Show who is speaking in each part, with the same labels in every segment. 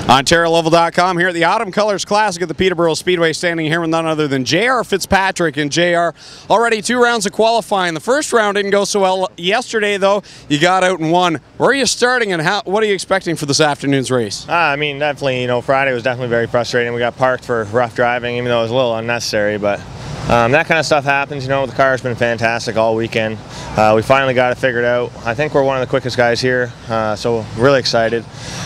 Speaker 1: OntarioLoval.com here at the Autumn Colors Classic at the Peterborough Speedway, standing here with none other than JR Fitzpatrick. And JR, already 2 rounds of qualifying. The first round didn't go so well yesterday, though. You got out and won. Where are you starting, and what are you expecting for this afternoon's race?
Speaker 2: I mean, definitely, Friday was definitely very frustrating. We got parked for rough driving, even though it was a little unnecessary, but that kind of stuff happens. The car's been fantastic all weekend. We finally got it figured out. I think we're one of the quickest guys here, so really excited.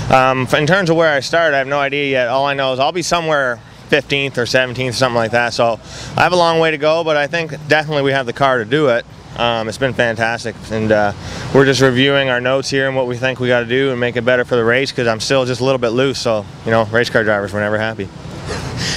Speaker 2: In terms of where I start, I have no idea yet. All I know is I'll be somewhere 15th or 17th, something like that. So I have a long way to go, but I think definitely we have the car to do it. It's been fantastic, and we're just reviewing our notes here and what we think we got to do and make it better for the race, because I'm still just a little bit loose. So, race car drivers were never happy.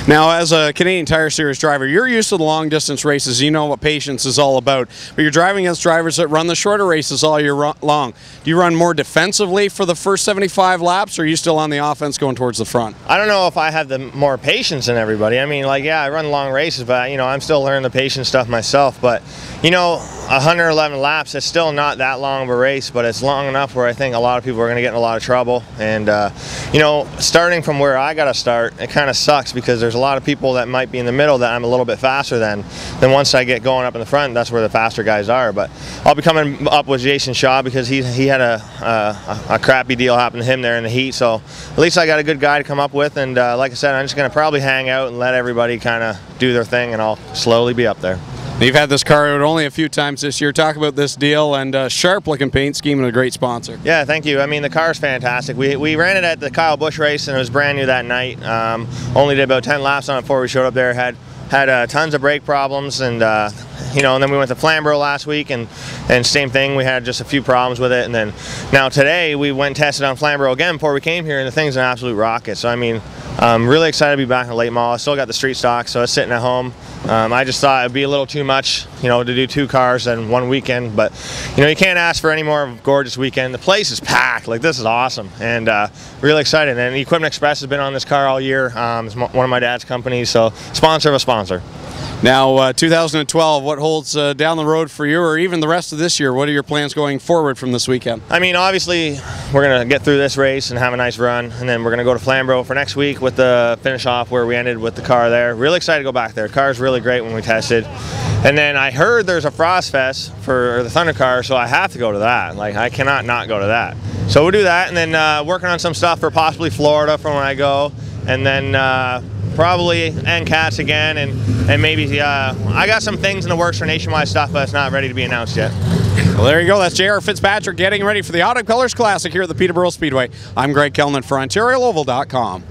Speaker 1: Now, as a Canadian Tire Series driver, you're used to the long-distance races. You know what patience is all about. But you're driving against drivers that run the shorter races all year long. Do you run more defensively for the first 75 laps, or are you still on the offense going towards the front?
Speaker 2: I don't know if I have the more patience than everybody. I mean, yeah, I run long races, but, I'm still learning the patience stuff myself. But, 111 laps, it's still not that long of a race, but it's long enough where I think a lot of people are going to get in a lot of trouble. And, starting from where I got to start, it kind of sucks, because there's a lot of people that might be in the middle that I'm a little bit faster than. Then once I get going up in the front, that's where the faster guys are. But I'll be coming up with Jason Shaw, because he had a crappy deal happen to him there in the heat. So at least I got a good guy to come up with. And like I said, I'm just going to probably hang out and let everybody kind of do their thing, and I'll slowly be up there.
Speaker 1: You've had this car out only a few times this year. Talk about this deal, and sharp-looking paint scheme and a great sponsor.
Speaker 2: Yeah, thank you. I mean, the car's fantastic. We ran it at the Kyle Busch race, and it was brand new that night. Only did about 10 laps on it before we showed up there. Had tons of brake problems, and and then we went to Flamborough last week, and same thing. We had just a few problems with it, and then now today we went and tested on Flamborough again before we came here, and the thing's an absolute rocket. So I mean, I'm really excited to be back in the late model. I still got the street stock, so it's sitting at home. I just thought it'd be a little too much, to do 2 cars in one weekend, but you can't ask for any more of a gorgeous weekend. The place is packed. Like, this is awesome, and really excited. And Equipment Express has been on this car all year. It's one of my dad's companies, so sponsor of a sponsor.
Speaker 1: Now, 2012, what holds down the road for you, or even the rest of this year? What are your plans going forward from this weekend?
Speaker 2: I mean, obviously, we're going to get through this race and have a nice run, and then we're going to go to Flamborough for next week with the finish off where we ended with the car there. Really excited to go back there. The car's really great when we tested. And then I heard there's a Frost Fest for the Thunder car, so I have to go to that. Like, I cannot not go to that. So we'll do that, and then working on some stuff for possibly Florida from when I go, and then probably NCATS again, and maybe I got some things in the works for nationwide stuff, but it's not ready to be announced yet.
Speaker 1: Well, there you go. That's JR Fitzpatrick getting ready for the Autumn Colors Classic here at the Peterborough Speedway. I'm Greg Kellman for OntarioLoval.com.